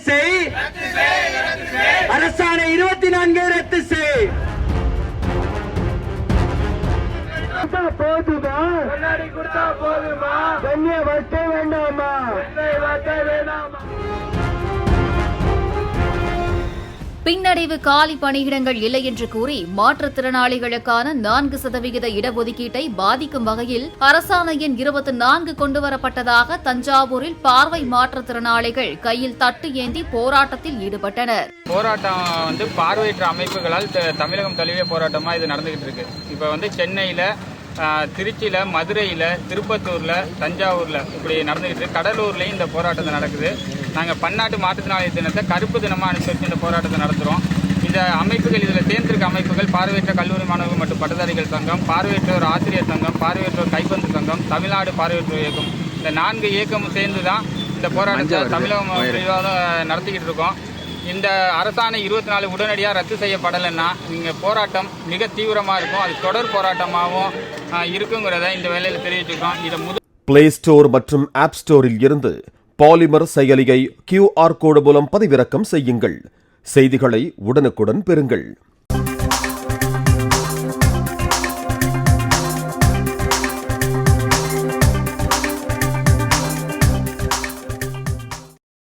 செய், அரசாணை 24 ரத்து செய். போதுமா, போதுமா, கண்ணிய வட்ட வேண்டாமா, வேண்டாமா. பின்னடைவு காலி பணியிடங்கள் இல்லை என்று கூறி மாற்றுத்திறனாளிகளுக்கான 4% இடஒதுக்கீட்டை பாதிக்கும் வகையில் அரசாணை எண் 24 கொண்டுவரப்பட்டதாக தஞ்சாவூரில் பார்வை மாற்றுத்திறனாளிகள் கையில் தட்டு ஏந்தி போராட்டத்தில் ஈடுபட்டனர். போராட்டம் பார்வையற்ற அமைப்புகளால் தமிழகம் தழுவிய போராட்டமா இது நடந்துகிட்டு இருக்கு. இப்ப சென்னையில, திருச்சியில, மதுரையில, திருப்பத்தூர்ல, தஞ்சாவூர்ல இப்படி நடந்துகிட்டு இருக்கு. கடலூர்லயும் இந்த போராட்டத்தை நடக்குது. நாங்கள் பன்னாட்டு மாற்றுத்திறனாளி தினத்தை கருப்பு தினமாக அனுசரித்து இந்த போராட்டத்தை நடத்துகிறோம். இந்த அமைப்புகள், இதில் தேர்ந்தெடுக்க அமைப்புகள் பார்வையற்ற கல்லூரி மாணவர்கள் மற்றும் பட்டதாரிகள் சங்கம், பார்வையற்றோர் ஆசிரியர் சங்கம், பார்வையற்றோர் கைப்பந்து சங்கம், தமிழ்நாடு பார்வையற்றோர் இயக்கம், இந்த 4 இயக்கமும் சேர்ந்து தான் இந்த போராட்டத்தை தமிழகம் நடத்திக்கிட்டு இருக்கோம். இந்த அரசாணை 24 உடனடியாக ரத்து செய்யப்படலைன்னா இங்கே போராட்டம் மிக தீவிரமாக இருக்கும். அது தொடர் போராட்டமாகவும் இருக்குங்கிறத இந்த வேலையில் தெரிவிச்சுக்கிறோம். இதை பிளே ஸ்டோர் மற்றும் ஆப் ஸ்டோரில் இருந்து பாலிமர் செயலியை QR கோடு மூலம் பதிவிறக்கம் செய்யுங்கள். செய்திகளை உடனுக்குடன் பெறுங்கள்.